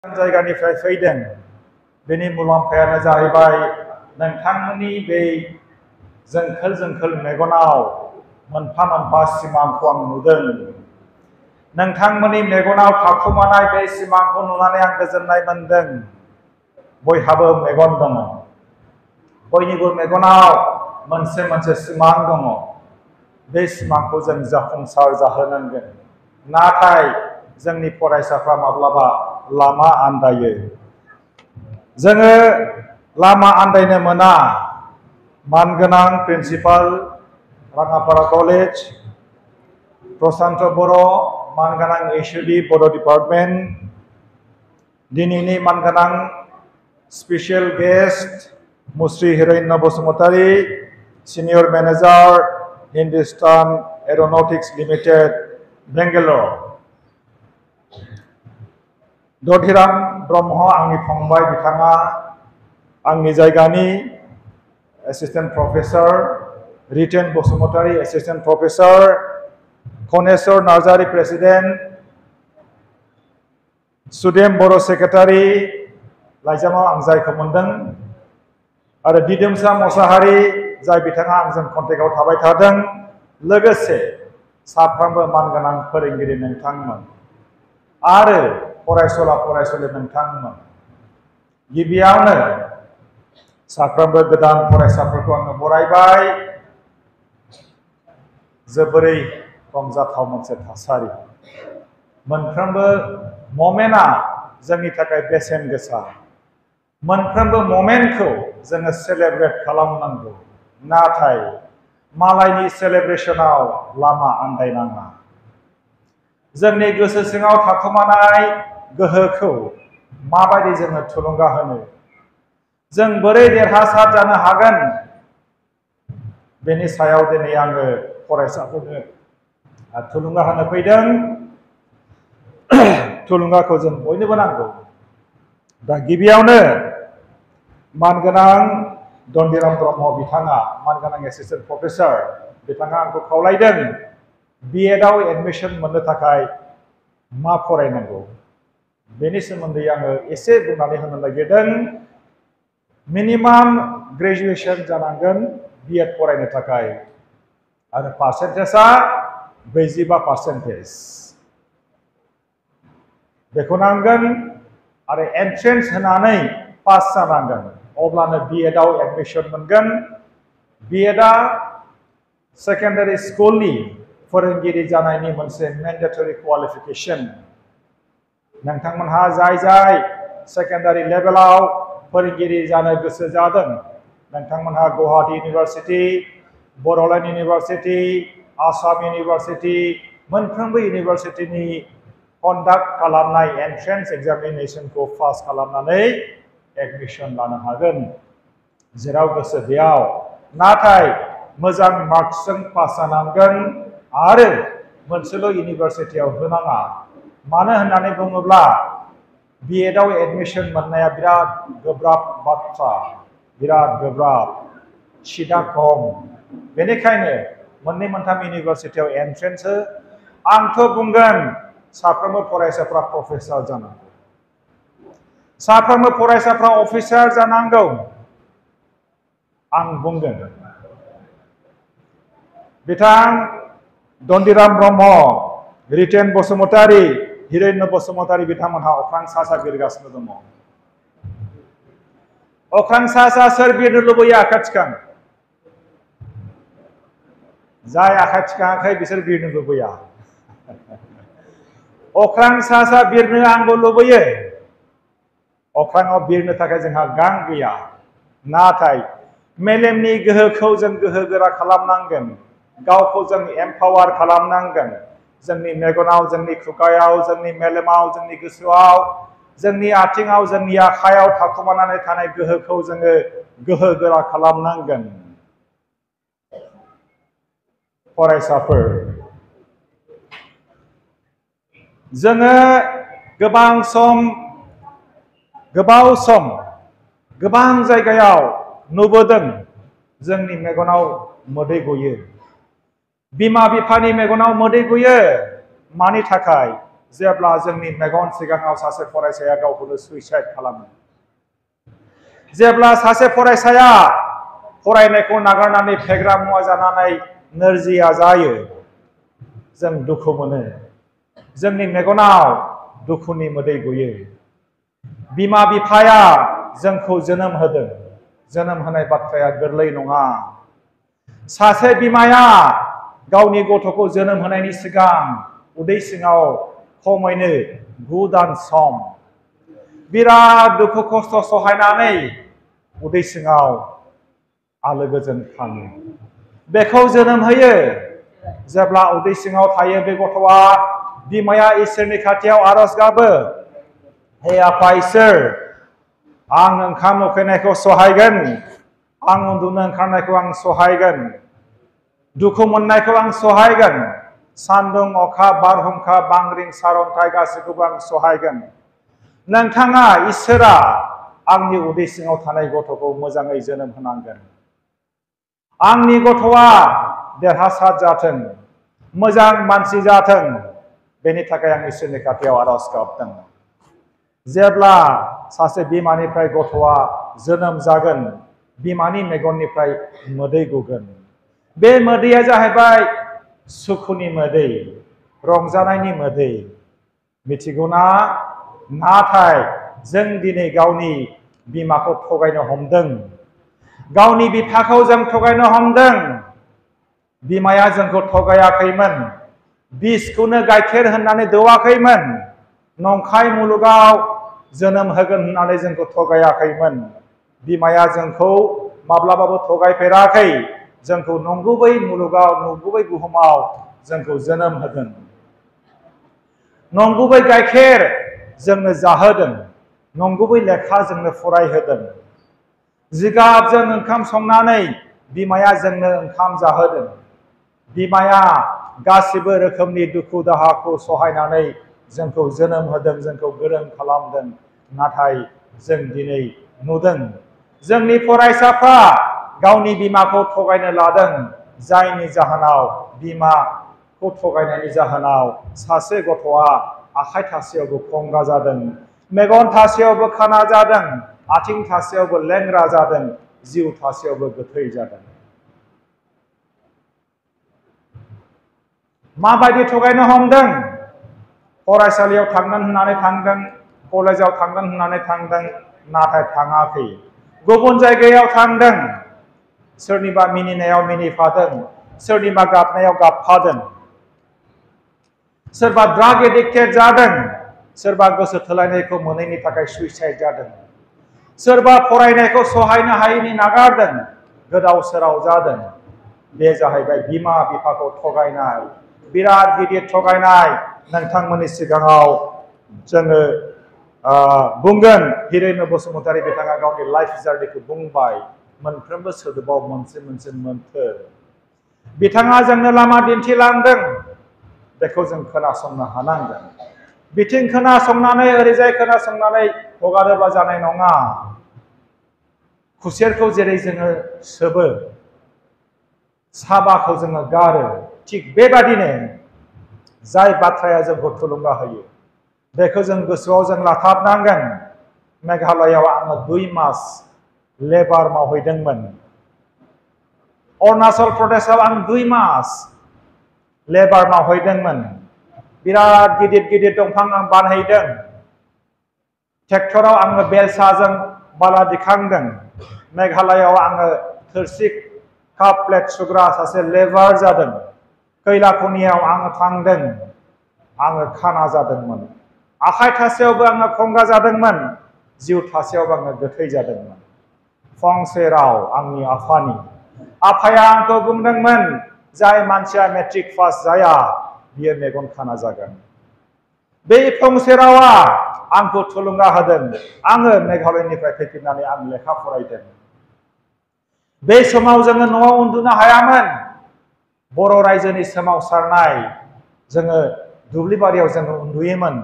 जायगानिफ्राय फैदों बेनि मुलाम्फायानो जाहैबाय नोंथांमोननि बे जोंखोल जोंखोल मेगनाव मोनफा मोनफा सिमांखौ आं नुदों नोंथांमोननि मेगनाव थाखुमानाय बे सिमांखौ नुनानै आं गोजोननाय मोनदों बयहाबो मेगन दङ बयनिबो मेगनाव मोनसे मोनसे सिमां दङ बे सिमांखौ जों जाफुंसार जाहोनांगोन नाथाय जोंनि फरायसाफ्रा माब्लाबा लामा आन्दायो जोङो लामा आन्दायनो मोना मानगोनां प्रिन्सिपाल राङापारा कलेज प्रशान्त बर' मानगोनां एचओडी बड' डिपार्टमेन्ट दिनैनि मानगोनां special guest Musri Hiranya Basumatary senior manager Hindustan aeronautics limited Bangalore Dadhiram Brahma आंनि फंबाय बिथाङा आंनि जायगानि assistant professor Riten Basumatary assistant professor Kaneswar Narzary president Sudem Boro' secretary लाइजामाव आं जायखौ मोनदों आरो दिदोमसा मोसाहारि जाय बिथाङा आंजों कन्टेक्टआव थाबाय थादों लोगोसे साफ्रोमबो मानगोनां फोरोंगिरि नोंथांमोन आरो फरायसुला फरायसुलि नोंथांमोन गिबियावनो साफ्रोमबो गोदान फरायसाफोरखौ आङो बरायबाय जोबोरै रंजाथाव मोनसे थासारि मोनफ्रोमबो ममेन्टआ जोंनि थाखाय बेसेन गोसा मोनफ्रोमबो ममेन्टखौ जोङो सेलेब्रेट खालामनांगौ नाथाय मालायनि सेलेब्रेसनाव लामा आन्दायनाङा जोंनि गोसो सिङाव थाखुमानाय गोहोखौ माबायदि जोङो थुलुंगा होनो जों बोरै देरहासार जानो हागोन बेनि सायाव दिनै आङो फरायसाफोरनो थुलुंगा होनो फैदों थुलुंगाखौ जों बयनोबो नांगौ दा गिबियावनो मानगोनां दन्दिराम ब्रह्म बिथाङा मानगोनां एसिस्टेन्ट प्रफेसर बिथाङा आंखौ खावलायदों बिएडआव एडमिशन मोननो थाखाय मा फरायनांगौ बेनि सोमोन्दै आङो एसे बुंनानै होनो नागिरदों मिनिमाम ग्रेजुएशन जानांगोन बिएड फरायनो थाखाय आरो पार्सेन्टेजआ 45% बेखौ नांगोन आरो एन्ट्रेन्स होनानै पास जानांगोन अब्लानो बिएडआव एडमिशन मोनगोन बिएडआ सेकेन्डारि स्कुलनि फोरोंगिरि जानायनि मोनसे मेन्डेटरि क्वालिफिकेशन नोंथांमोनहा जाय जाय सेकेन्डारि लेभेलाव फोरोंगिरि जानो गोसो जादों नोंथांमोनहा Guwahati university Bodoland university Assam university मोनफ्रोमबो इउनिभार्सिटीनि कन्डाक्ट खालामनाय एन्ट्रेन्स एग्जामिनेशनखौ पास खालामनानै एडमिशन लानो हागोन जेराव गोसो बेयाव नाथाय मोजां मार्क्सजों पास जानांगोन आरो मोनसेल' इउनिभार्सिटियाव होनाङा मानो होननानै बुङोब्ला बिएडआव एडमिशन मोननाया बिराद गोब्राब बाथ्रा बिराद गोब्राब सिटआ खम बेनिखायनो मोननै मोनथाम इउनिभार्सिटियाव एन्ट्रेन्स हो आंथ' बुंगोन साफ्रोमबो फरायसाफ्रा प्रफेसार जानांगौ साफ्रोमबो फरायसाफ्रा अफिसार जानांगौ आं बुंगोन बिथां दन्दिराम ब्रह्म रिटेन बसुमतारी हिरण्य बसुमतारी बिथांमोनहा अख्रां सा सा बिरगासिनो दङ अख्रां सा सा सोर बिरनो लुबैयो आखाइ थिखां जाय आखाइ थिखाङाखै बिसोर बिरनो लुबैया अख्रां सा सा बिरनो आंबो लुबैयो अख्राङाव बिरनो थाखाय जोंहा गां गैया नाथाय मेलेमनि गोहोखौ जों गोहो गोरा खालामनांगोन गावखौ जों एम्पावार खालामनांगोन जोंनि मेगनाव जोंनि खुगायाव जोंनि मेलेमाव जोंनि गोसोआव जोंनि आथिङाव जोंनि आखायाव थाखुमानानै थानाय गोहोखौ जोङो गोहो गोरा खालामनांगोन फरायसाफोर जोङो गोबाव सम गोबां जायगायाव नुबोदों जोंनि मेगनाव मोदै गयो बिमा बिफानि मेगनाव मोदै गयो मानि थाखाय जेब्ला जोंनि मेगन सिगाङाव सासे फरायसाया गावखौनो सुइसाइड खालामो जेब्ला सासे फरायसाया फरायनायखौ नागारनानै फेग्रा मुवा जानानै नोरजिया जायो जों दुखु मोनो जोंनि मेगनाव दुखुनि मोदै गयो बिमा बिफाया जोंखौ जोनोम होदों जोनोम होनाय बाथ्राया गोरलै नङा सासे बिमाया गावनि गथ'खौ जोनोम होनायनि सिगां उदै सिङाव खमैनो 9 दान सम बिराद दुखु खस्थ' सहायनानै उदै सिङाव आलो गोजोन खाङो बेखौ जोनोम होयो जेब्ला उदै सिङाव थायो बे गथ'आ बिमाया इसोरनि खाथियाव आरज गाबो हे आफा इसोर आं ओंखाम उखैनायखौ सहायगोन आं उन्दुनो ओंखारनायखौ आं सहायगोन दुखु मोननायखौ आं सहायगोन सान्दुं अखा बारहुंखा बांग्रिं सारन्थाइ गासैखौबो आं सहायगोन नोंथाङा इसोरा आंनि उदै सिङाव थानाय गथ'खौ मोजाङै जोनोम होनांगोन आंनि गथ'आ देरहासार जाथों मोजां मानसि जाथों बेनि थाखाय आं इसोरनि खाथियाव आरज गाबदों जेब्ला सासे बिमानिफ्राय गथ'आ जोनोम जागोन बिमानि मेगननिफ्राय मोदै गगोन बे मोदैया जाहैबाय सुखुनि मोदै रंजानायनि मोदै मिथिगौना नाथाय जों दिनै गावनि बिमाखौ थगायनो हमदों गावनि बिफाखौ जों थगायनो हमदों बिमाया जोंखौ थगायाखैमोन बिसखौनो गाइखेर होननानै दौवाखैमोन नंखाय मुलुगाव जोनोम होगोन होननानै जोंखौ थगायाखैमोन बिमाया जोंखौ माब्लाबाबो थगायफेराखै जोंखौ नंगुबै मुलुगाव नंगुबै बुहुमाव जोंखौ जोनोम होदों नंगुबै गाइखेर जोंनो जाहोदों नंगुबै लेखा जोंनो फरायहोदों जिगाबजों ओंखाम संनानै बिमाया जोंनो ओंखाम जाहोदों बिमाया गासिबो रोखोमनि दुखु दाहाखौ सहायनानै जोंखौ जोनोम होदों जोंखौ गोरों खालामदों नाथाय जों दिनै नुदों जोंनि फरायसाफ्रा गावनि बिमाखौ थगायनो लादों जायनि जाहोनाव बिमाखौ थगायनायनि जाहोनाव सासे गथ'आ आखाइ थासेयावबो खंगा जादों मेगन थासेयावबो खाना जादों आथिं थासेयावबो लेंग्रा जादों जिउ थासेयावबो गोथै जादों माबायदि थगायनो हमदों फरायसालियाव थांगोन होननानै थांदों कलेजाव थांगोन होननानै थांदों नाथाय थाङाखै गुबुन जायगायाव थांदों सोरनिबा मिनिनायाव मिनिफादों सोरनिबा गाबनायाव गाबफादों सोरबा ड्राग एडिक्टेड जादों सोरबा गोसो थोलायनायखौ मोनैनि थाखाय सुइसाइड जादों सोरबा फरायनायखौ सहायनो हायैनि नागारदों गोदाव सोराव जादों बे जाहैबाय बिमा बिफाखौ थगायनाय बिराद गिदिर थगायनाय नोंथांमोननि सिगाङाव जोङो बुंगोन हिरेन बसुमतारी बिथाङा गावनि लाइफ जार्निखौ बुंबाय मोनफ्रोमबो सोदोबाव मोनसे मोनसे मोन्थोर बिथाङा जोंनो लामा दिन्थिलांदों बेखौ जों खोनासंनो हानांगोन बिथिं खोनासंनानै ओरैजाय खोनासंनानै हगारोब्ला जानाय नङा खुसेरखौ जेरै जोङो सोबो साबाखौ जोङो गारो थिग बेबादिनो जाय बाथ्राया जोंखौ थुलुंगा होयो बेखौ जों गोसोआव जों लाथाबनांगोन मेघालयआव आङो 2 मास लेबार मावहैदोंमोन अरुणाचल प्रदेशआव आं 2 मास लेबार मावहैदोंमोन बिराद गिदिर गिदिर दंफां आं बानहैदों ट्रेक्टराव आङो बेलसाजों बाला दिखांदों मेघालयआव आङो थोरसि काप प्लेट सुग्रा सासे लेबार जादों खैला खनियाव आङो थांदों आङो खाना जादोंमोन आखाइ थासेयावबो आङो खंगा जादोंमोन जिउ थासेयावबो आङो गोथै जादोंमोन फंसे राव आंनि आफाया आंखौ बुंदोंमोन जाय मानसिया मेट्रिक पास जाया बियो मेगन खाना जागोन बे फंसे रावा आंखौ थुलुंगा होदों आङो मेघालयनिफ्राय फैफिननानै आं लेखा फरायदों बे समाव जोङो न'आव उन्दुनो हायामोन बर' रायजोनि सोमावसारनाय जोङो दुब्लिबारियाव जोङो उन्दुयोमोन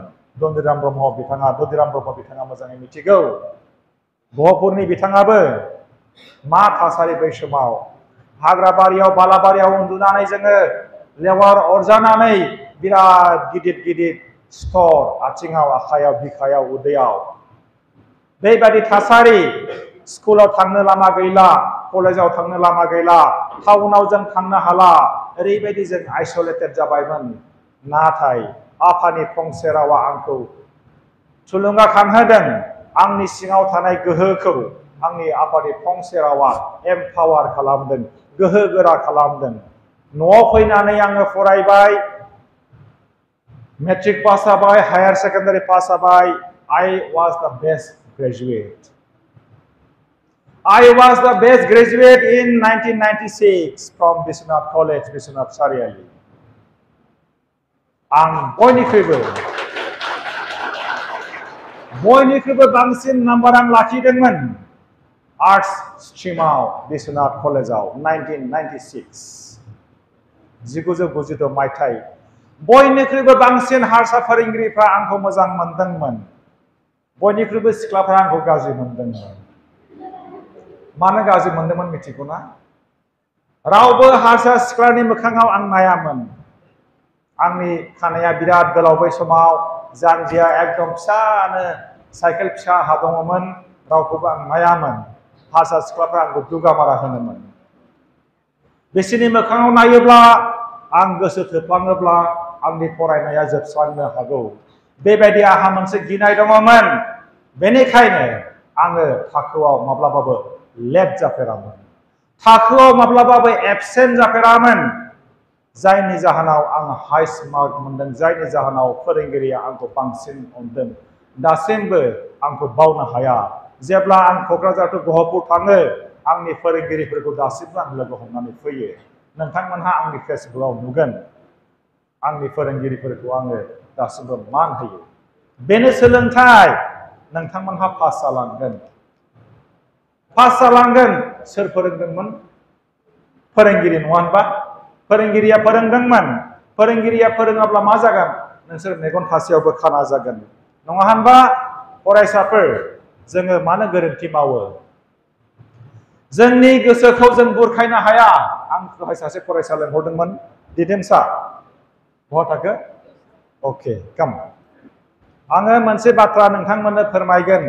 दन्दिराम ब्रह्म बिथाङा मोजाङै मिथिगौ बहपुरनि बिथाङाबो मा थासारि बै समाव हाग्राबारियाव बालाबारियाव उन्दुनानै जोङो लेवार अरजानानै बिराद गिदिर गिदिर सिथर आथिङाव आखायाव बिखायाव उदैयाव बेबायदि थासारि स्कुलाव थांनो लामा गैला कलेजाव थांनो लामा गैला टाउनाव जों थांनो हाला ओरैबायदि जों आइसोलेटेड जाबायमोन नाथाय आफानि फंसे रावा आंखौ थुलुंगाखांहोदों आंनि सिङाव थानाय गोहोखौ आंनि आफानि फंसे रावा एम्पावार खालामदों गोहो गोरा खालामदों न'आव फैनानै आङो फरायबाय मेट्रिक पास जाबाय हायार सेकेन्डारि पास जाबाय I was the best graduate. I was the best graduate in 1996 from Biswanath College, Biswanath Sariali. आं बयनिख्रुइबो बांसिन नाम्बार आं लाखिदोंमोन आर्ट्स स्ट्रिमाव बिश्वनाथ कलेजाव 1996 मायथाइ बयनिख्रुइबो बांसिन हारसा फोरोंगिरिफ्रा आंखौ मोजां मोनदोंमोन बयनिख्रुइबो सिख्लाफ्रा आंखौ गाज्रि मोनदोंमोन मानो गाज्रि मोनदोंमोन मिथिगौना रावबो हारसा सिख्लानि मोखाङाव आं नायामोन आंनि खानाया बिराद गोलाव बै समाव जानजिया एकदम फिसानो साइकेल फिसा हा दङमोन रावखौबो आं नायामोन हारसा सिख्लाफ्रा आंखौ दुगामारा होनोमोन बिसोरनि मोखाङाव नायोब्ला आं गोसो थोफ्लाङोब्ला आंनि फरायनाया जोबस्रांनो हागौ बेबायदि आंहा मोनसे गिनाय दङमोन बेनिखायनो आङो थाखोआव माब्लाबाबो लेट जाफेरामोन थाखोआव माब्लाबाबो एबसेन्ट जाफेरामोन जायनि जाहोनाव आं हाइस्ट मार्क मोनदों जायनि जाहोनाव फोरोंगिरिया आंखौ बांसिन अनदों दासिमबो आंखौ बावनो हाया जेब्ला आं क'क्राझार टु गहपुर थाङो आंनि फोरोंगिरिफोरखौ दासिमबो आं लोगो हमनानै फैयो नोंथांमोनहा आंनि फेसबुकआव नुगोन आंनि फोरोंगिरिफोरखौ आङो दासिमबो मान होयो बेनो सोलोंथाइ नोंथांमोनहा पास जालांगोन सोर फोरोंदोंमोन फोरोंगिरि नङा होनबा फोरोंगिरिया फोरोंदोंमोन फोरोंगिरिया फोरोङाब्ला मा जागोन नोंसोर मेगन थासेयावबो खाना जागोन नङा होनबा फरायसाफोर जोङो मानो गोरोन्थि मावो जोंनि गोसोखौ जों बुरखायनो हाया आं दहाय सासे फरायसा लेंहरदोंमोन दिदोमसा बहा थाखो अके काम आङो मोनसे बाथ्रा नोंथांमोननो फोरमायगोन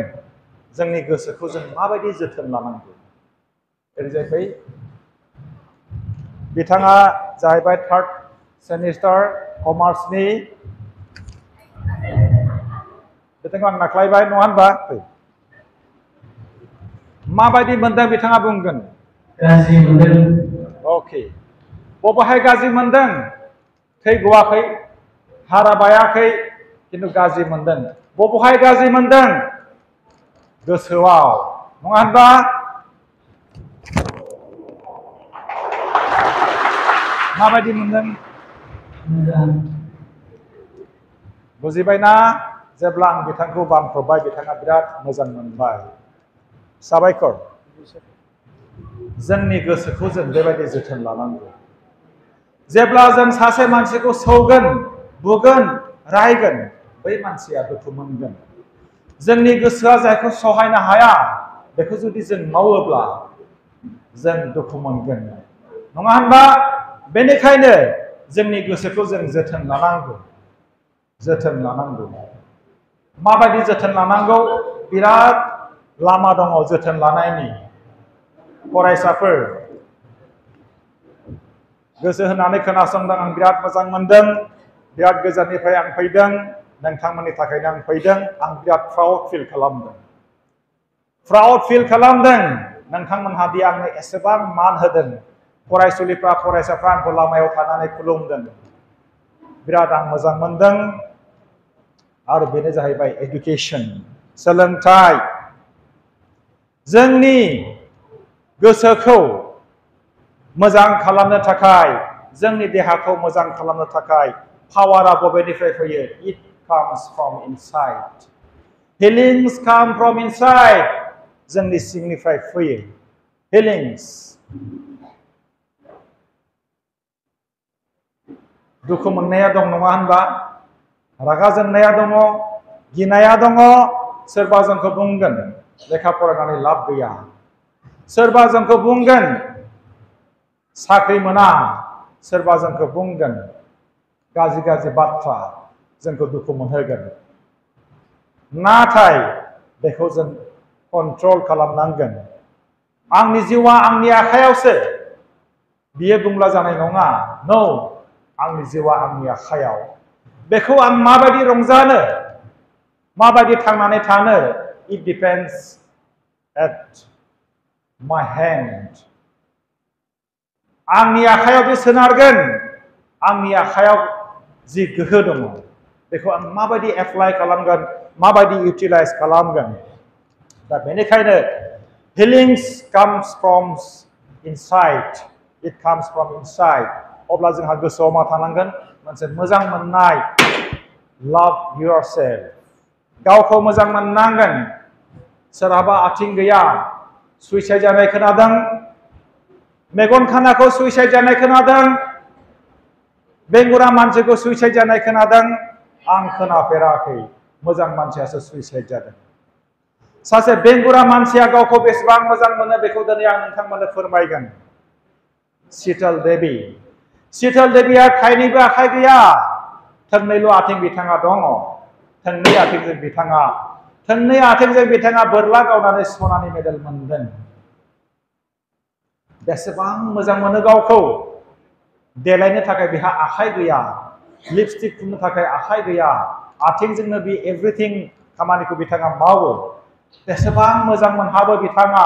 जोंनि गोसोखौ जों माबायदि जोथोन लानांगौ ओरैजाय बिथाङा जाहैबाय थार्ड सेमिस्टार कमार्सनि बिथांखौ आं नाख्लायबाय नङा होनबा माबायदि मोनदों बिथाङा बुंगोन गाज्रि मोनदों अके बबेहाय गाज्रि मोनदों थै गवाखै हारा बायाखै खिन्थु गाज्रि मोनदों बबेहाय गाज्रि मोनदों गोसोआव नङा होनबा माबायदि मोनदों बुजिबायना जेब्ला आं बिथांखौ बानख्रबबाय बिथाङा बिराद मोजां मोनबाय साबायखर जोंनि गोसोखौ जों बेबायदि जोथोन लानांगौ जेब्ला जों सासे मानसिखौ सौगोन बुगोन रायगोन बै मानसिया दुखु मोनगोन जोंनि गोसोआ जायखौ सहायनो हाया बेखौ जुदि जों मावोब्ला जों दुखु मोनगोन नङा होनबा बेनिखायनो जोंनि गोसोखौ जों जोथोन लानांगौ माबायदि जोथोन लानांगौ बिराद लामा दङ जोथोन लानायनि फरायसाफोर गोसो होनानै खोनासंदों आं बिराद मोजां मोनदों बिराद गोजाननिफ्राय आं फैदों नोंथांमोननि थाखायनो आं फैदों आं बिराद प्राउड फिल खालामदों नोंथांमोनहा दि आंनो एसेबां मान होदों फरायसुलिफ्रा फरायसाफ्रा आंखौ लामायाव थानानै खुलुमदों बिराद आं मोजां मोनदों आरो बेनो जाहैबाय एडुकेसन सोलोंथाइ जोंनि गोसोखौ मोजां खालामनो थाखाय जोंनि देहाखौ मोजां खालामनो थाखाय पावारा बबेनिफ्राय फैयो इट काम्स फ्रम इनसाइड हिलिंस काम फ्रम इनसाइड जोंनि सिंनिफ्राय फैयो हिलिंस दुखु मोननाया दं नङा होनबा रागा जोंनाया दङ गिनाया दङ सोरबा जोंखौ बुंगोन लेखा फरायनानै लाब गैया सोरबा जोंखौ बुंगोन साख्रि मोना सोरबा जोंखौ बुंगोन गाज्रि बाथ्रा जोंखौ दुखु मोनहोगोन नाथाय बेखौ जों कन्ट्रल खालामनांगोन आंनि जिउआ आंनि आखायावसो बियो बुंब्ला जानाय नङा नो आंनि जिउआ आंनि आखायाव बेखौ आं माबायदि रंजानो माबायदि थांनानै थानो it depends at my hand आंनि आखायाव बे सोनारगोन आंनि आखायाव जि गोहो दङ बेखौ आं माबायदि एप्लाइ खालामगोन माबायदि इउटिलाइज खालामगोन दा बेनिखायनो healings comes from inside it comes from inside अब्ला जोंहा गोसोआव मा थानांगोन मोनसे मोजां मोननाय love yourself गावखौ मोजां मोननांगोन सोरहाबा आथिं गैया सुइसाइड जानाय खोनादों मेगन खानाखौ सुइसाइड जानाय खोनादों बेंगुरा मानसिखौ सुइसाइड जानाय खोनादों आं खोनाफेराखै मोजां मानसियासो सुइसाइड जादों सासे बेंगुरा मानसिया गावखौ बेसेबां मोजां मोनो बेखौ दिनै आं नोंथांमोननो फोरमायगोन शीतल देबिया थाइनैबो आखाइ गैया थोंनैल' आथिं बिथाङा दङ थोंनै आथिंजों बिथाङा बोरला गावनानै सनानि मेडेल मोनदों बेसेबां मोजां मोनो गावखौ देलायनो थाखाय बिहा आखाइ गैया लिपस्टिक फुननो थाखाय आखाइ गैया आथिंजोंनो बे एभ्रिथिं खामानिखौ बिथाङा मावो बेसेबां मोजां मोनहाबो बिथाङा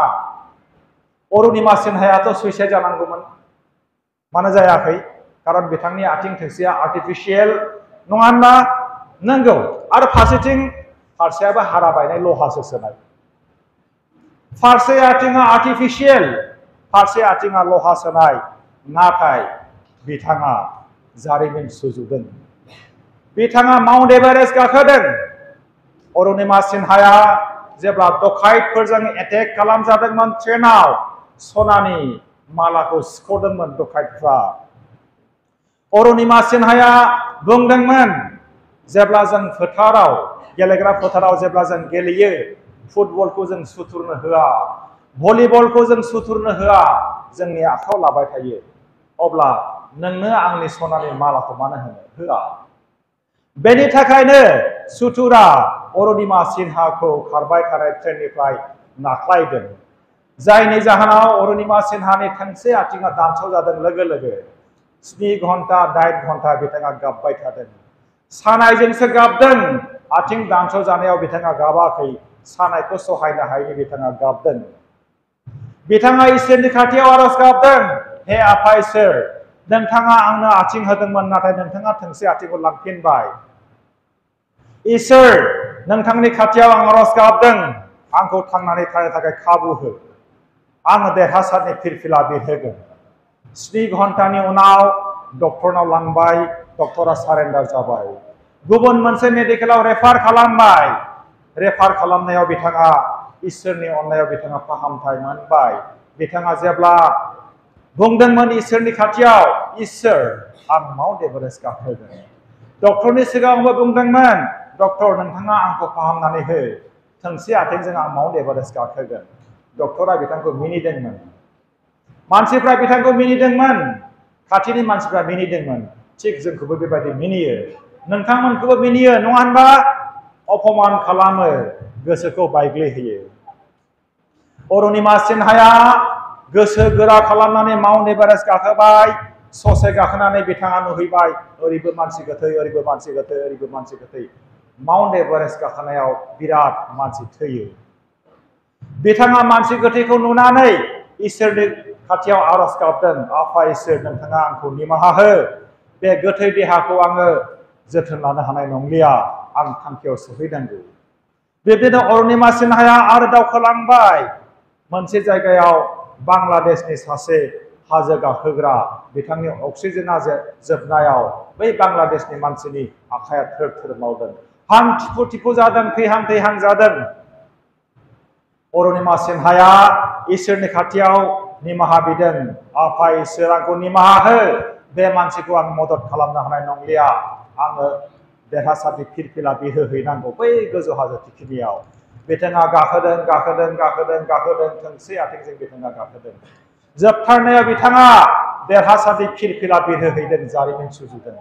अरुणिमा सिन्हायाथ' सुइसाइड जानांगौमोन मानो जायाखै खारन बिथांनि आथिं थोंसेया आर्टिफिशियेल नङा होनबा नंगौ आरो फारसेयाबो हारा बायनाय लहासो सोनाय फारसे आथिङा आर्टिफिशियेल फारसे आथिङा लहा सोनाय नाथाय बिथाङा जारिमिन सुजुदों बिथाङा माउन्ट एभारेस्ट गाखोदों अरुणिमा सिन्हाया जेब्ला डकाइटफोरजों एटेक खालामजादोंमोन ट्रेनाव सनानि मालाखौ सिख'दोंमोन डकाइटफ्रा अरुणिमा सिन्हाया बुंदोंमोन जेब्ला जों गेलेग्रा फोथाराव जेब्ला जों गेलेयो फुटबलखौ जों सुथुरनो होआ भलिबलखौ जों सुथुरनो होआ जोंनि आखायाव लाबाय थायो अब्ला नोंनो आंनि सनानि मालाखौ मानो होआ बेनि थाखायनो सुथुरा अरुणिमा सिन्हाखौ खारबाय थानाय ट्रेननिफ्राय नाख्लायदों जायनि जाहोनाव अरुणिमा सिन्हानि थोंसे आथिङा दानस' जादों लोगो 7 घन्टा 8 घन्टा बिथाङा गाबबाय थादों सानायजोंसो गाबदों आथिं दानस' जानायाव बिथाङा गाबाखै सानायखौ सहायनो हायैनि बिथाङा गाबदों बिथाङा इसोरनि खाथियाव आरज गाबदों हे आफा इसोर नोंथाङा आंनो आथिं होदोंमोन नाथाय नोंथाङा थोंसे आथिंखौ लांफिनबाय इसोर नोंथांनि खाथियाव आं आरज गाबदों आंखौ थांनानै थानो थाखाय खाबु हो आं देरहासारनि फिरफिला बिरहोगोन 7 घन्टानि उनाव डक्टरनाव लांबाय डक्टरा सारेन्डार जाबाय गुबुन मोनसे मेडिकेलाव रेफार खालामबाय रेफार खालामनायाव बिथाङा इसोरनि अननायाव बिथाङा फाहामथाय मोनबाय बिथाङा जेब्ला बुंदोंमोन इसोरनि खाथियाव इसोर आं माउन्ट एभारेस्ट गाखोगोन डक्टरनि सिगाङावबो बुंदोंमोन डक्टर नोंथाङा आंखौ फाहामनानै हो थोंसे आथिंजों आं माउन्ट एभारेस्ट गाखोगोन डक्टरा बिथांखौ मिनिदोंमोन मानसिफ्रा बिथांखौ मिनिदोंमोन खाथिनि मानसिफ्रा मिनिदोंमोन थिग जोंखौबो बेबायदि मिनियो नोंथांमोनखौबो मिनियो नङा होनबा अपमान खालामो गोसोखौ बायग्लिहोयो अरुणिमा सिन्हाया गोसो गोरा खालामनानै माउन्ट एभारेस्ट गाखोबाय ससे गाखोनानै बिथाङा नुहैबाय ओरैबो मानसि गोथै ओरैबो मानसि गोथै ओरैबो मानसि गोथै माउन्ट एभारेस्ट गाखोनायाव बिराद मानसि थैयो बिथाङा मानसि गोथैखौ नुनानै इसोरनि खाथियाव आरज गाबदों आफा इसोर नोंथाङा आंखौ निमाहा हो बे गोथै देहाखौ आङो जोथोन लानो हानाय नंलिया आं थांखियाव सौहैनांगौ बिब्दिनो अरुणिमा सिन्हाया आरो दावखोलांबाय मोनसे जायगायाव बांलादेशनि सासे हाजो गाखोग्रा बिथांनि अक्सिजेना जोबनायाव बै बांलादेशनि मानसिनि आखाया थोर थोर मावदों हां थिफु थिफु जादों थैहां थैहां जादों अरुणिमा सिन्हाया इसोरनि खाथियाव निमाहा बिदों आफा इसोर आंखौ निमाहा हो बे मानसिखौ आं मदद खालामनो हानाय नंलिया आङो देरहासारनि फिरफिला बिरहोहैनांगौ बै गोजौ हाजो थिखिनियाव बिथाङा गाखोदों थोंसे आथिंजों बिथाङा गाखोदों जोबथारनायाव बिथाङा देरहासारनि फिरफिला बिरहोहैदों जारिमिन सुजुदों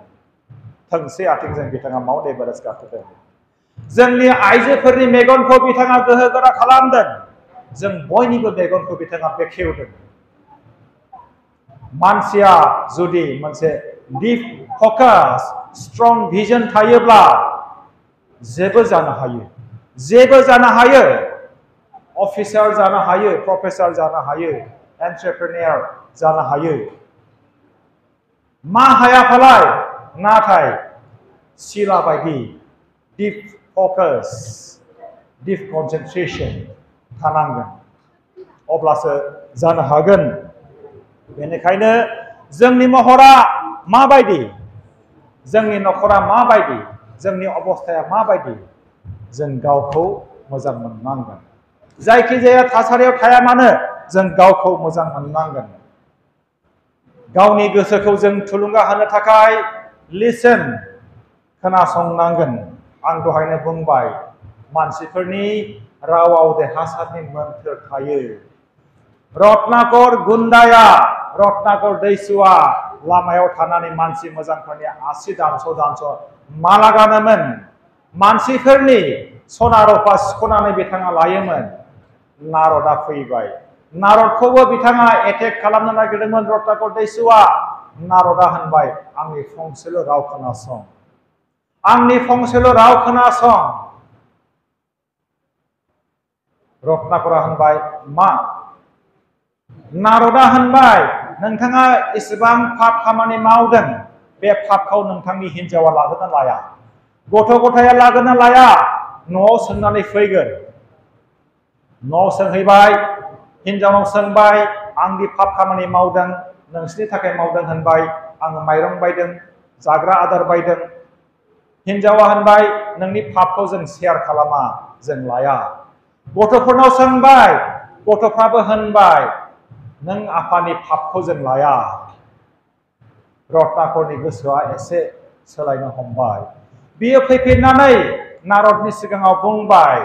थोंसे आथिंजों बिथाङा माउन्ट एभारेस्ट गाखोदों जोंनि आइजोफोरनि मेगनखौ बिथाङा गोहोगोरा खालामदों जों बयनिबो मेगनखौ बिथाङा बेखेवदों मानसिया जुदि मोनसे डीप फोकस स्ट्रं भिजन थायोब्ला जेबो जानो हायो अफिसार जानो हायो प्रफेसर जानो हायो एन्ट्रप्रेन्योर जानो हायो मा हायाफालाय नाथाय सिला बायदि डीप फोकस डीप कन्सेन्ट्रेशन थानांगोन अब्लासो जानो हागोन बेनिखायनो जोंनि महरा माबायदि जोंनि नखरा माबायदि जोंनि अबस्थाया माबायदि जों गावखौ मोजां मोननांगोन जायखिजाया थासारियाव थाया मानो जों गावखौ मोजां मोननांगोन गावनि गोसोखौ जों थुलुंगा होनो थाखाय लिसन खोनासंनांगोन आं दहायनो बुंबाय मानसिफोरनि रावाव देरहासारनि मोन्थोर थायो रत्नाकर गुन्दाया रत्नाकर दैसुआ लामायाव थानानै मानसि मोजांफोरनि आसि दानस' माला गानोमोन मानसिफोरनि सना रुपा सिख'नानै बिथाङा लायोमोन नारदआ फैबाय नारदखौबो बिथाङा एटेक खालामनो नागिरदोंमोन रत्नाकर दैसुआ नारदआ होनबाय आंनि फंसेल' राव खोनासं आंनि फंसेल' राव खोनासं रत्नाकरा होनबाय मा नारदआ होनबाय नोंथाङा एसेबां पाप खामानि मावदों बे पापखौ नोंथांनि हिन्जावा लागोन ना लाया गथ' गथाया लागोन ना लाया न'आव सोंनानै फैगोन न'आव सोंहैबाय हिन्जावनाव सोंबाय आंनि पाप खामानि मावदों नोंसोरनि थाखाय मावदों होनबाय आङो माइरं बायदों जाग्रा आदार बायदों हिन्जावा होनबाय नोंनि पापखौ जों शेयार खालामा जों लाया गथ'फोरनाव सोंबाय गथ'फ्राबो होनबाय नों आफानि पापखौ जों लाया रत्नाकरनि गोसोआ एसे सोलायनो हमबाय बियो फैफिननानै नारदनि सिगाङाव बुंबाय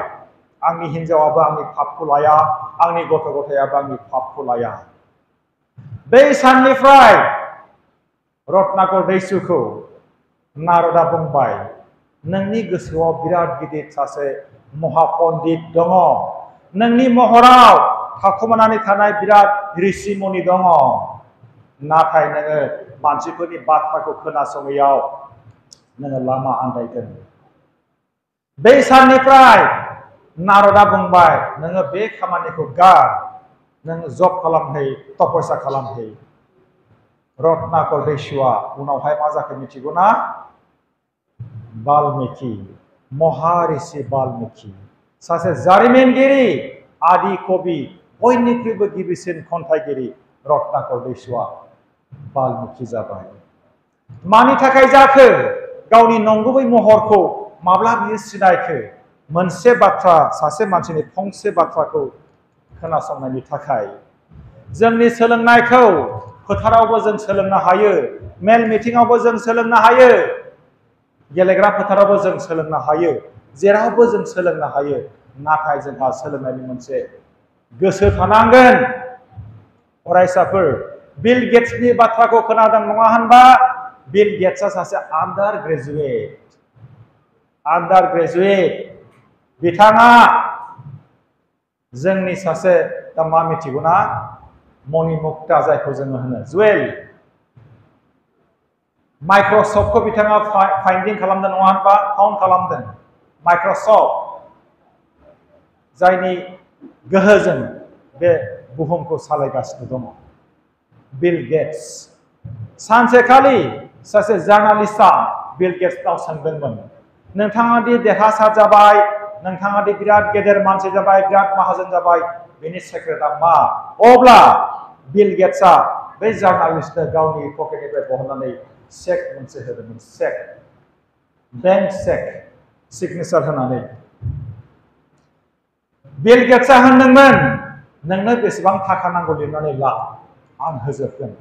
आंनि हिन्जावाबो आंनि पापखौ लाया आंनि गथ' गथायाबो आंनि पापखौ लाया बै साननिफ्राय रत्नाकर दैसुखौ नारदआ बुंबाय नोंनि गोसोआव बिराद गिदिर सासे महापन्डित दङ नोंनि महराव थाखुमानानै थानाय बिराद ऋषिमुनि दङ नाथाय नोङो मानसिफोरनि बाथ्राखौ खोनासङैयाव नोङो लामा आन्दायगोन बै साननिफ्राय नारदआ बुंबाय नोङो बे खामानिखौ गार नोङो जब खालामहै तपस्या खालामहै रत्नाकर दैसुआ उनावहाय मा जाखो मिथिगौ ना बाल्मिकि महाऋषि बाल्मिकि सासे जारिमिनगिरि आदि कवि बयनिख्रुइबो गिबिसिन खन्थाइगिरि रत्नाकर दैसुआ बाल्मिकि जाबाय मानि थाखाय जाखो गावनि नंगुबै महरखौ माब्ला बियो सिनायखो मोनसे बाथ्रा सासे मानसिनि फंसे बाथ्राखौ खोनासंनायनि थाखाय जोंनि सोलोंनायखौ फोथारावबो जों सोलोंनो हायो मेल मिटिंआवबो जों सोलोंनो हायो गेलेग्रा फोथारावबो जों सोलोंनो हायो जेरावबो जों सोलोंनो हायो नाथाय जोंहा सोलोंनायनि मोनसे गोसो थानांगोन फरायसाफोर बिल गेट्सनि बाथ्राखौ खोनादों नङा होनबा बिल गेट्सआ सासे आन्डार ग्रेजुएट बिथाङा जोंनि सासे दा मा मिथिगौ ना मणिमुक्ता जायखौ जोङो होनो जुवेल माइक्रसफ्टखौ बिथाङा फाइन्डिं खालामदों नङा होनबा फाउन्ड खालामदों माइक्रसफ्ट जायनि गोहोजों बे बुहुमखौ सालायगासिनो दङ बिल गेट्स सानसेखालि सासे जार्नालिस्टआ बिल गेट्सनाव सोंदोंमोन नोंथाङा दि देरहासार जाबाय नोंथाङा दि बिराद गेदेर मानसि जाबाय बिराद माहाजोन जाबाय बेनि सेक्रेटआ मा अब्ला बिल गेट्सआ बे जार्नालिस्टनो गावनि पकेटनिफ्राय बहननानै चेक मोनसे होदोंमोन चेक बेंक चेक सिगनेचार होनानै बिल गेट्सआ होनदोंमोन नोंनो बेसेबां थाखा नांगौ लिरनानै ला आं होजोबगोन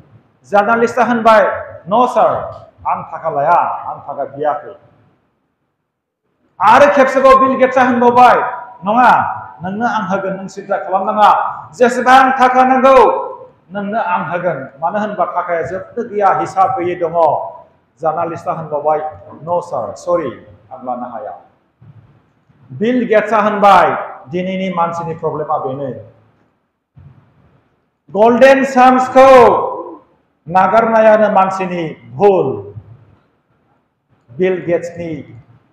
जार्नालिस्टआ होनबाय न' सार आं थाखा लाया आं थाखा बियाखै आरो खेबसेबाव बिल गेट्सआ होनबावबाय नङा नोंनो आं होगोन नों सिन्था खालामनाङा जेसेबां थाखा नांगौ नोंनो आं होगोन मानो होनबा थाखाया जोबनो गैया हिसाब गैयै दङ जार्नालिस्टआ होनबावबाय नो सार सरि आं लानो हाया बिल गेट्सआ होनबाय दिनैनि मानसिनि प्रब्लेमा बेनो गोल्डेन चान्सखौ नागारनायानो मानसिनि भुल बिल गेट्सनि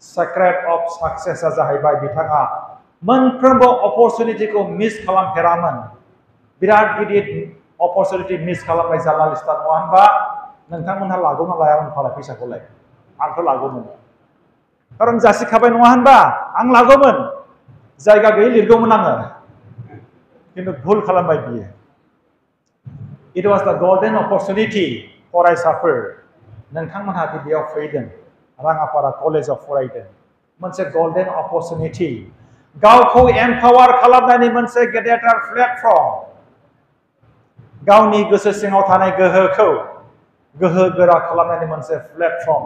सेक्रेट अफ सक्सेसआ जाहैबाय बिथाङा मोनफ्रोमबो अपरचुनिटिखौ मिस खालामफेरामोन बिराद गिदिर अपरचुनिटि मिस खालामनाय जार्नालिस्टआ नङा होनबा नोंथांमोनहा लागौना लायामोन फालाय फैसाखौलाय आंथ' लागौमोन खारन जासिखाबाय नङा होनबा आं लागौमोन जायगा गैयै लिरगौमोन आङो खिन्थु भुल खालामबाय बियो it was the golden opportunity फरायसाफोर नोंथांमोनहा बेयाव फैदों राङापारा कलेजाव फरायदों मोनसे गोल्डेन अपरचुनिटि गावखौ एम्पावार खालामनायनि मोनसे गेदेरथार प्लेटफर्म गावनि गोसो सिङाव थानाय गोहोखौ गोहो गोरा खालामनायनि मोनसे प्लेटफर्म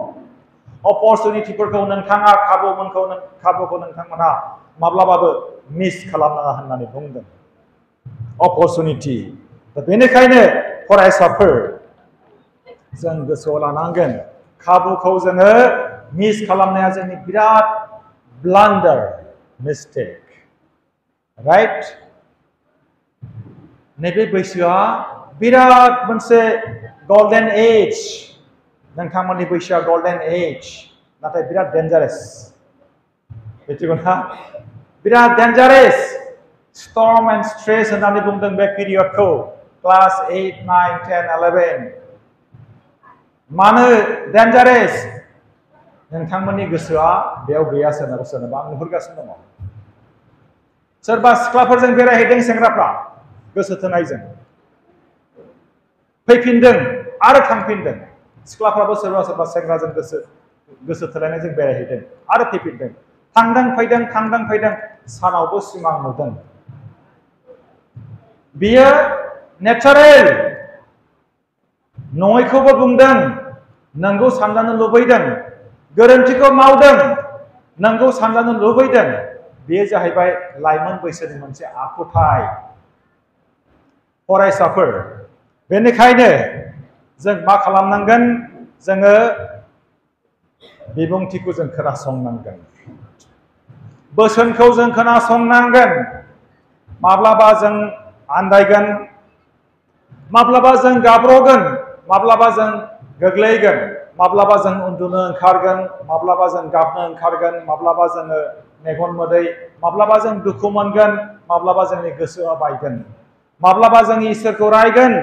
अपरचुनिटिफोरखौ नोंथाङा खाबुखौ नोंथांमोनहा माब्लाबाबो मिस खालामनाङा होननानै बुंदों अपरचुनिटि बेनिखायनो फरायसाफोर जों गोसोआव लानांगोन खाबुखौ जोङो मिस खालामनाया जोंनि बिराद ब्लान्डार मिस्टेक राइट नैबे बैसोआ बिराद मोनसे गोल्डेन एज नोंथांमोननि बैसोआ गोल्डेन एज नाथाय बिराद डेन्जारेस मिथिगौना बिराद डेन्जारेस स्टर्म एन्ड स्ट्रेस होननानै बुंदों बे पिरियडखौ क्लास 8, 9, 10, 11 मानो डेन्जारेस नोंथांमोननि गोसोआ बेयाव गैया सोरनाबा आं नुहुरगासिनो दङ सोरबा सिख्लाफोरजों बेरायहैदों सेंग्राफ्रा गोसो थोनायजों फैफिनदों आरो थांफिनदों सिख्लाफ्राबो सोरबा सेंग्राजों गोसो थोलायनायजों बेरायहैदों आरो फैफिनदों थांदों फैदों सानावबो सिमां नुदों बियो नेचारेल नङैखौबो बुंदों नंगौ सानजानो लुबैदों गोरोन्थिखौ मावदों नंगौ सानजानो लुबैदों बेयो जाहैबाय लाइमोन बैसोनि मोनसे आखुथाय फरायसाफोर बेनिखायनो जों मा खालामनांगोन जोङो बिबुंथिखौ जों खोनासंनांगोन बोसोनखौ जों खोनासंनांगोन माब्लाबा जों आन्दायगोन माब्लाबा जों गाब्रगोन माब्लाबा जों गोग्लैगोन माब्लाबा जों उन्दुनो ओंखारगोन माब्लाबा जों गाबनो ओंखारगोन माब्लाबा जोङो मेगन मोदै माब्लाबा जों दुखु मोनगोन माब्लाबा जोंनि गोसोआ बायगोन माब्लाबा जों इसोरखौ रायगोन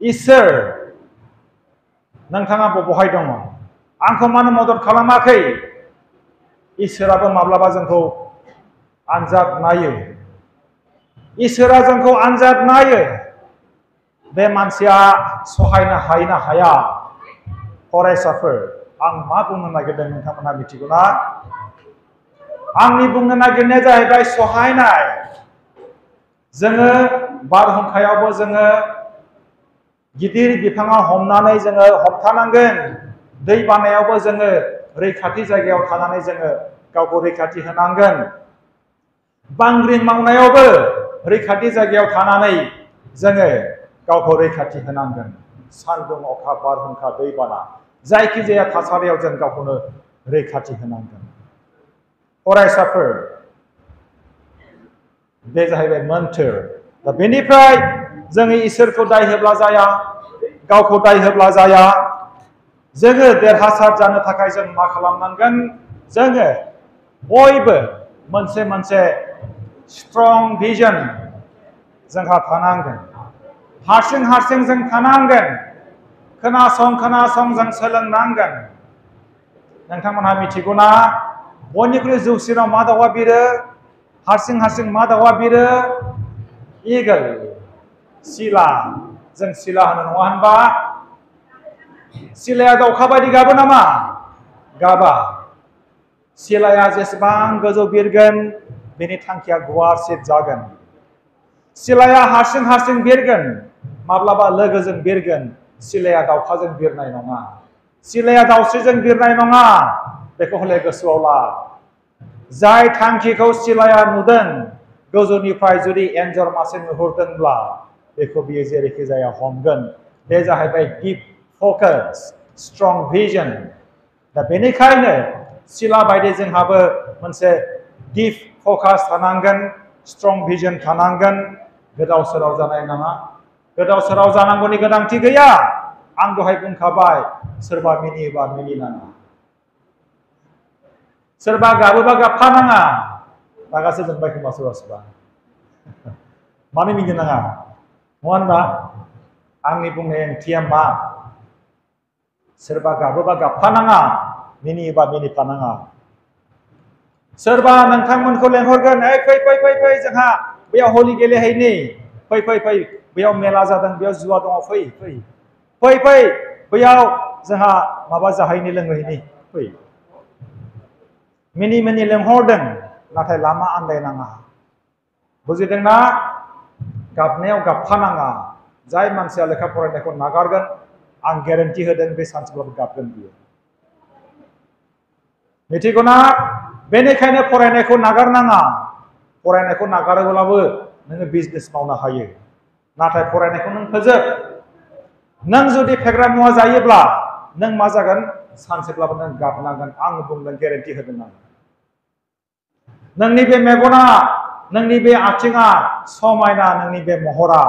इसोर नोंथाङा बबेहाय दङ आंखौ मानो मदद खालामाखै इसोराबो माब्लाबा जोंखौ आनजाद नायो इसोरा जोंखौ आनजाद नायो बे मानसिया सहायनो हायो ना हाया फरायसाफोर आं मा बुंनो नागिरदों नोंथांमोनहा मिथिगौना आंनि बुंनो नागिरनाया जाहैबाय सहायनाय जोङो बारहुंखायावबो जोङो गिदिर बिफाङाव हमनानै जोङो हमथानांगोन दै बानायावबो जोङो रैखाथि जायगायाव थानानै जोङो गावखौ रैखाथि होनांगोन बांग्रिं मावनायावबो रैखाथि जायगायाव थानानै जोङो गावखौ रैखाथि होनांगोन सान्दुं अखा बारहुंखा दैबाना जायखिजाया थासारियाव जों गावखौनो रैखाथि होनांगोन फरायसाफोर बे जाहैबाय मोन्थोर दा बेनिफ्राय जोङो इसोरखौ दाय होब्ला जाया गावखौ दाय होब्ला जाया जोङो देरहासार जानो थाखाय जों मा खालामनांगोन जोङो बयबो मोनसे स्ट्रं भिजन जोंहा थानांगोन हारसिं जों थानांगोन खोनासं जों सोलोंनांगोन नोंथांमोनहा मिथिगौना बयनिख्रुइ जौसिनाव मा दाउआ बिरो हारसिं मा दाउआ बिरो इगल सिला जों सिला होनो नङा होनबा सिलाया दाउखा बायदि गाबो नामा गाबा सिलाया जेसेबां गोजौ बिरगोन बेनि थांखिया गुवारसिन जागोन सिलाया हारसिं बिरगोन माब्लाबा लोगोजों बिरगोन सिलाया दाउखाजों बिरनाय नङा सिलाया दाउस्रिजों बिरनाय नङा बेखौ हले गोसोआव ला जाय थांखिखौ सिलाया नुदों गोजौनिफ्राय जुदि एन्जर मासे नुहुरदोंब्ला बेखौ बियो जेरैखि जाया हमगोन बे जाहैबाय गिफ्ट focus, strong vision. दा बेनिखायनो सिला बायदि जोंहाबो मोनसे deep focus थानांगोन, strong vision थानांगोन, गोदाव सोराव जानाय नङा। गोदाव सोराव जानांगौनि गोनांथि गैया। आं दहाय बुंखाबाय सोरबा मिनियोबा मिनिनाङा। सोरबा गाबोबा गाबफानाङा। रागासो जोंबाय खोमा सोरबा सोरबा। मानो मिनिनो नाङा? नङा होनबा? आंनि बुंनाय ओंथिया मा? सोरबा गाबोबा गाबफानाङा, मिनियोबा मिनिफानाङा। सोरबा नोंथांमोनखौ लेंहरगोन, फै फै फै फै जोंहा बेयाव हलि गेलेहैनि, फै फै फै बेयाव मेला जादों, बेयाव जुवा दङ, फै फै फै फै बेयाव जोंहा माबा जाहैनि लोंहैनि, फै। मिनि मिनि लेंहरदों, नाथाय लामा आन्दायनाङा। बुजिदोंना? गाबनायाव गाबफानाङा। जाय मानसिया लेखा फरायनायखौ नागारगोन, आं गेरेन्टि होदों बे सानसेब्लाबो गाबगोन बियो। मिथिगौना? बेनिखायनो फरायनायखौ नागारनाङा। फरायनायखौ नागारोब्लाबो नोङो बिजनेस मावनो हायो। नाथाय फरायनायखौ नों फोजोब। नों जुदि फेग्रा मुवा जायोब्ला नों मा जागोन? सानसेब्लाबो नों गाबनांगोन। आं बुंदों, गेरेन्टि होदों आं। नोंनि बे मेगना, नोंनि बे आथिङा समायना, नोंनि बे महरा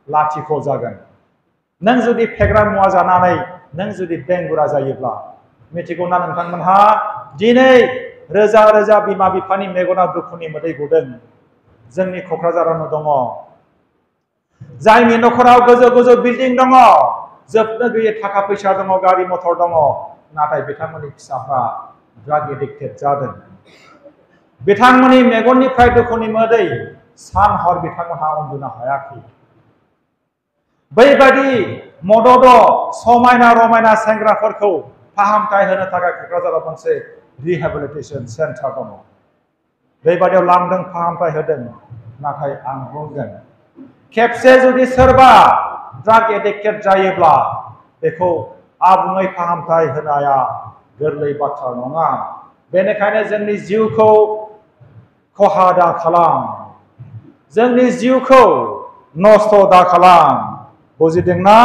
लाथिख' जागोन। नों जुदि फेग्रा मुवा जानानै नों जुदि बेंगुरा जायोब्ला, मिथिगौना नोंथांमोनहा? दिनै रोजा रोजा बिमा बिफानि मेगना दुखुनि मोदै गदों। जोंनि क'क्राझारावनो दङ। जायनि न'खराव गोजौ गोजौ बिल्डिं दङ, जोबनो गैयै थाखा फैसा दङ, गारि मथर दङ, नाथाय बिथांमोननि फिसाफ्रा ड्राग एडिक्टेड जादों। बिथांमोननि मेगननिफ्राय दुखुनि मोदै सान हर बिथांमोनहा उन्दुनो हायाखै। बैबादि मदद समायना रमायना सेंग्राफोरखौ फाहामथाय होनो थाखाय क'क्राझाराव मोनसे रिहेबिलिटेसन सेन्टार दङ। बेबादियाव लांदों, फाहामथाय होदों। नाथाय आं बुंगोन, खेबसे जुदि सोरबा ड्राग एडिक्टेड जायोब्ला बेखौ आबुङै फाहामथाय होनाया गोरलै बाथ्रा नङा। बेनिखायनो जोंनि जिउखौ खहा दा खालाम। जोंनि जिउखौ नस्थ' दा खालाम। बुजिदोंना?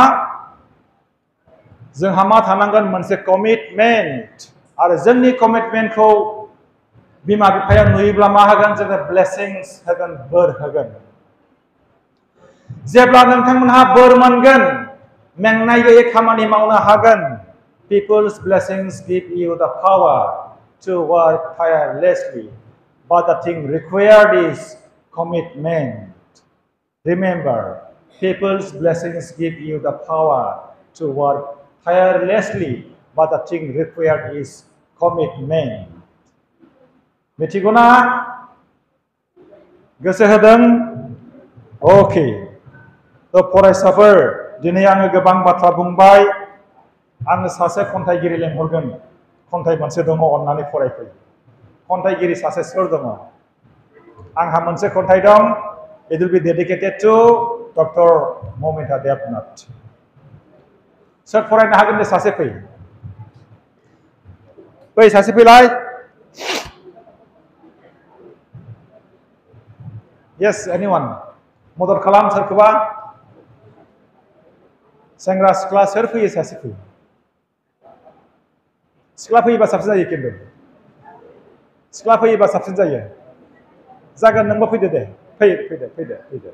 जोंहा मा थानांगोन? मोनसे कमिटमेन्ट। आरो जोंनि कमिटमेन्टखौ बिमा बिफाया नुयोब्ला मा होगोन? जोंनो ब्लेसिंस होगोन, बोर होगोन। जेब्ला नोंथांमोनहा बोर मोनगोन, मेंनाय गैयै खामानि मावनो हागोन। People's blessings give you the power to work tirelessly, but the thing required is commitment. Remember, people's blessings give you the power to work tirelessly, but the thing required is commitment. मिथिगौना? गोसो होदों? अके। तो फरायसाफोर, दिनै आङो गोबां बाथ्रा बुंबाय। आङो सासे खन्थाइगिरि लेंहरगोन। खन्थाइ मोनसे दङ, अन्नानै फरायफै। खन्थाइगिरि सासे सोर दङ? आंहा मोनसे खन्थाइ दं। It will be dedicated to Dr. Momita Devnath. सोर फरायनो हागोन? दे सासे फै। फै सासे फैलाय। Yes, anyone? मदद खालाम सोरखौबा। सेंग्रा सिख्ला सोर फैयो? सासे फै। सिख्ला फैयोबा साबसिन जायो खिन्थु। सिख्ला फैयोबा साबसिन जायो। जागोन, नोंबो फैदो दे। फैदो फैदो फैदो।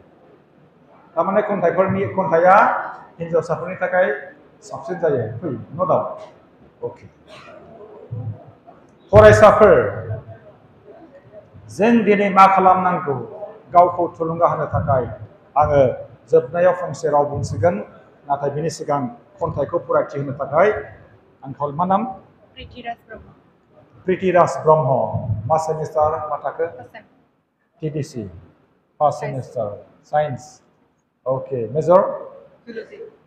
थारमाने खन्थाइया हिन्जावसाफोरनि थाखाय साबसिन जायो। फै, नो डाउट। अके। फरायसाफोर, जों दिनै मा खालामनांगौ? गावखौ थुलुंगा होनो थाखाय आङो जोबनायाव फंसे राव बुंसिगोन। नाथाय बिनि सिगां खन्थाइखौ फरायथि होनो थाखाय आं मा नाम? प्रिथिराज ब्रह्म। मा सेमिस्टार, मा थाखो? TDC, first semester, signs. अके, मेजर?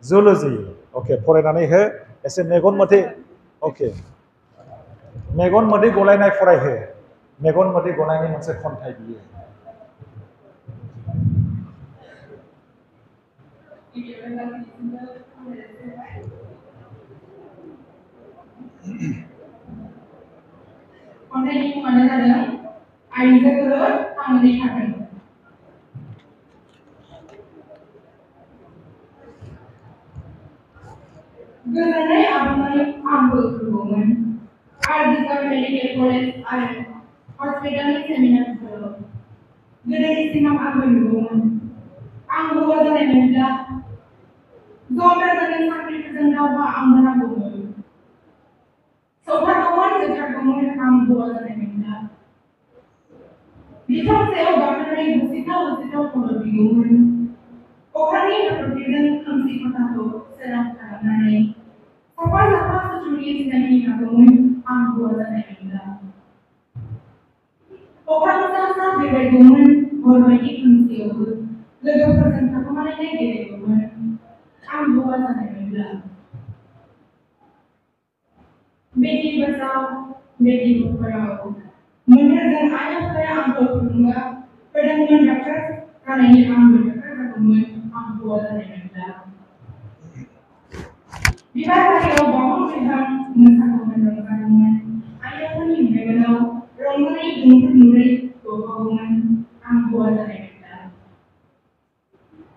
जुल'जि। अके, फरायनानै हो। एसे मेगन मोदै, अके, मेगन मोदै गलायनाय फरायहो। मेगन मोदै गलायनाय मोनसे खन्थाइ बियो। खन्थाइनि मुङानो जादों आइजोफोर थांनानै थागोन। गोजोनै आबुङै आंबो खुलुमोन आरजिकर मेडिकेल कलेज आरो हस्पिटालनि सेमिनारफोराव गोदोनि सिगां आंबो नुदोंमोन आं हौवा जानायमोनब्ला ज'मा जानाय साख्रिफोरजों दावहा आंबो नांगौमोन सौफागौमोन जोबथारगौमोन आं हौवा जानायमोनब्ला बिफां सायाव गाखोनानै होसिथाव खर' बिगौमोन अखानि हाथरखिजों खोमसि खथाखौ सोरां खालामनानै साफा सुथुरनि सिनायथि हागौमोन आं हौवा जानायमोनब्ला अख्रां सा बिरबायगौमोन हरबायदि खोमसियावबो लोगोफोरजों थाखोमालायनाय गेलेगौमोन आं हौवा जानायमोनब्ला बेटी बचाओ बेटी पढ़ाओ मोनथारजों आइ आफाया आंखौ थुलुंगा होदोंमोन डाक्टार जानायनि आंबो डाक्टार जागौमोन आं हौवा जानायमोनब्ला बिबार बारियाव बावहां बिहां मोसागौमोन रंजागौमोन आइ आफानि मेगनाव रंजानाय दुंब्रुद गबावगौमोन आं हौवा जानायमोनब्ला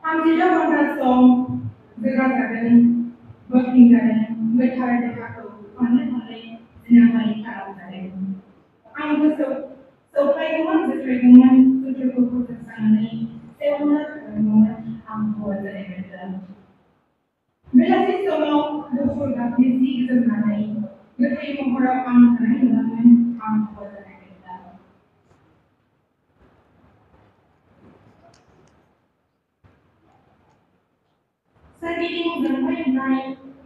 30 घन्टा सम जोगाजादों बोखांजादों गोथार देहाखौ खनले जिनाहारि खालामजादों आं गोसोआव सौफायगौमोन जोख्लायगौमोन सुथुरखौ फोजोबस्रांनानै सेवनो खालामगौमन आं हौवा जानायमोनब्ला बेलासि समाव गुफुर गाबनि जि जोमनानै गोथै महराव आं थानाय नुदोंमोन आं हौवा जानायमोनब्ला सोरगिदिं जोंफायनाय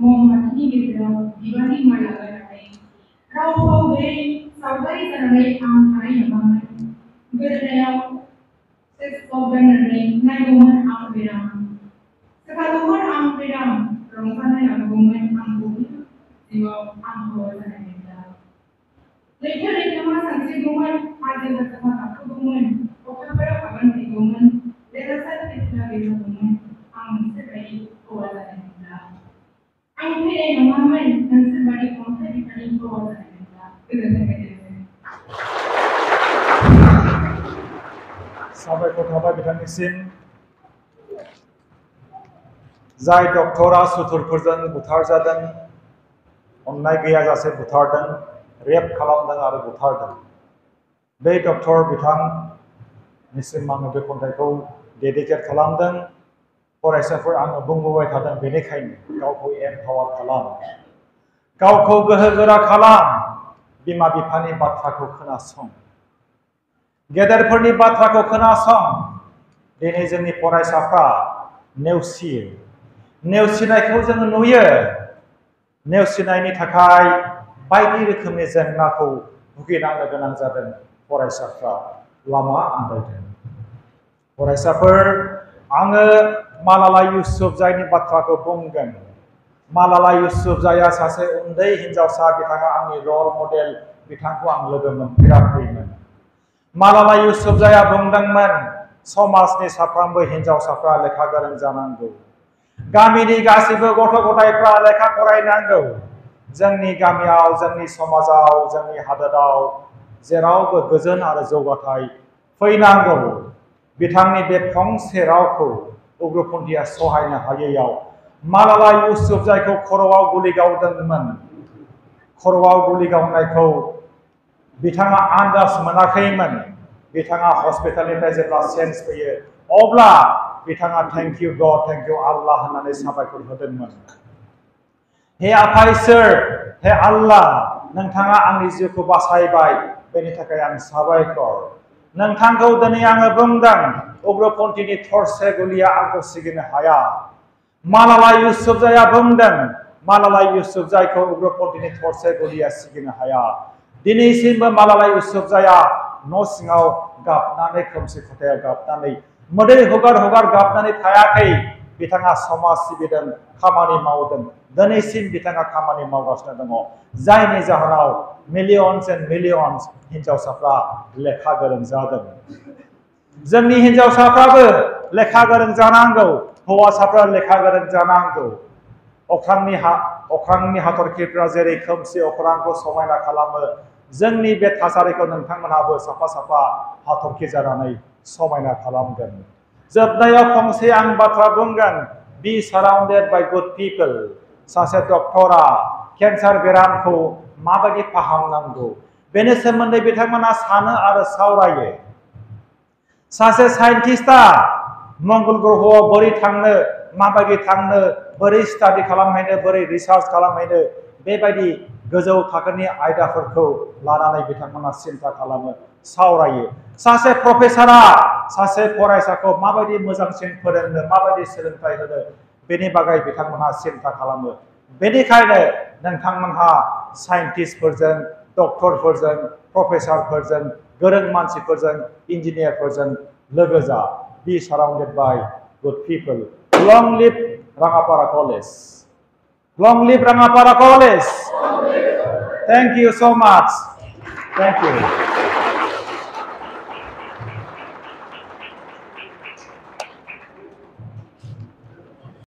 ममबातिनि गेजेराव बिबारनि माला गारनानै रावखौ गैयै सावगारि जानानै आं थानाय नुदोंमोन गोदोनायाव सेस्कप गाननानै नायगौमोन आं बेराम सोखागौमोन आं बेराम रंजानाय लाबोगौमोन आं बयनिबो जिउआव आं हौवा जानायमोनब्ला लैथो लैथोमा सानस्रिगौमोन हाजो हाजोमा गाखोगौमोन अखाफोराव आगान हैगौमोन देरहासार फैसा गैजागौमोन आं नोंसोरबायदि हौवा जानायमोनब्ला आं फैनाय नङामोन नोंसोरबायदि अन्थाइ बिखानि हौवा जानायमोनब्ला गोजोननाय बायदों साबायखर थाबाय बिथांनिसिम जाय डक्टरा सुथुरफोरजों बुथारजादों अन्नाय गैयाजासे बुथारदों रेप खालामदों आरो बुथारदों बे डक्टर बिथांनिसिम आङो बे खन्थाइखौ डेडिकेट खालामदों फरायसाफोर आङो बुंबोबाय थादों बेनिखायनो गावखौ एम्पावार खालाम गावखौ गोहोगोरा खालाम बिमा बिफानि बाथ्राखौ खोनासं गेदेरफोरनि बाथ्राखौ खोनासं दिनै जोंनि फरायसाफ्रा नेवसिनायखौ जोङो नुयो नेवसिनायनि थाखाय बायदि रोखोमनि जेंनाखौ भुगिनांनो गोनां जादों फरायसाफ्रा लामा आन्दायदों फरायसाफोर आङो मालाला युसुफजाईनि बाथ्राखौ बुंगोन मालाला युसुफजाईआ सासे उन्दै हिन्जावसा बिथाङा आंनि रल मडेल बिथांखौ आं लोगो मोनफेराखैमोन मालाला युसुफजाईआ बुंदोंमोन समाजनि साफ्रोमबो हिन्जावसाफ्रा लेखा गोरों जानांगौ गामिनि गासैबो गथ' गथायफ्रा लेखा फरायनांगौ जोंनि गामियाव जोंनि समाजाव जोंनि हादोराव जेरावबो गोजोन आरो जौगाथाय फैनांगौ बिथांनि बे फंसे रावखौ उग्रपन्थिया सहायनो हायैयाव मालाला युसुफजाईखौ खर'आव गुलि गावदोंमोन खर'आव गुलि गावनायखौ बिथाङा आन्दाज मोनाखैमोन बिथाङा हस्पिटालनिफ्राय जेब्ला सेन्स फैयो अब्ला बिथाङा थेंक इउ गड थेंक इउ आल्लाह होननानै साबायखर होदोंमोन हे आफा इसोर हे आल्लाह नोंथाङा आंनि जिउखौ बासायबाय बेनि थाखाय आं साबायखर नोंथांखौ दिनै आङो बुंदों उग्रपन्थिनि थरसे गुलिया आंखौ सिगिनो हाया मालाला युसुफजाईआ बुंदों मालाला युसुफजाईखौ उग्रपन्थिनि थरसे गुलिया सिगिनो हाया दिनैसिमबो मालाला युसुफजाईआ न' सिङाव गाबनानै खोमसि खथायाव गाबनानै मोदै हगार गाबनानै थायाखै बिथाङा समाज सिबिदों खामानि मावदों दिनैसिम बिथाङा खामानि मावगासिनो दङ जायनि जाहोनाव मिलियन्स एन्ड मिलियन्स हिन्जावसाफ्रा लेखा गोरों जादों जोंनि हिन्जावसाफ्राबो लेखा गोरों जानांगौ हौवासाफ्रा लेखा गोरों जानांगौ अख्रांनि हाथरखिफ्रा जेरै खोमसि अख्रांखौ समायना खालामो जोंनि बे थासारिखौ नोंथांमोनहाबो साफा साफा हाथरखि जानानै समायना खालामगोन जोबनायाव फंसे आं बाथ्रा बुंगोन बी साराउन्डेड बाय गुड पिपल सासे डक्टरा केन्सार बेरामखौ माबायदि फाहामनांगौ बेनि सोमोन्दै बिथांमोना सानो आरो सावरायो। सासे साइन्टिस्टआ मंगल ग्रहआव बोरै थांनो, माबायदि थांनो, बोरै स्टाडि खालामहैनो, बोरै रिसार्च खालामहैनो, बेबायदि गोजौ थाखोनि आयदाफोरखौ लानानै बिथांमोना सिन्था खालामो, सावरायो। सासे प्रफेसारआ सासे फरायसाखौ माबायदि मोजांसिन फोरोंनो, माबायदि सोलोंथाइ होनो, बेनि बागै बिथांमोनहा सिन्था खालामो। बेनिखायनो नोंथांमोनहा साइन्टिस्टफोरजों, डक्टरफोरजों, प्रफेसारफोरजों, गोरों मानसिफोरजों, इन्जिनियारफोरजों लोगो जा। Be surrounded by good people. Long live Rangapara College. Long live Rangapara College. Thank you so much. Thank you.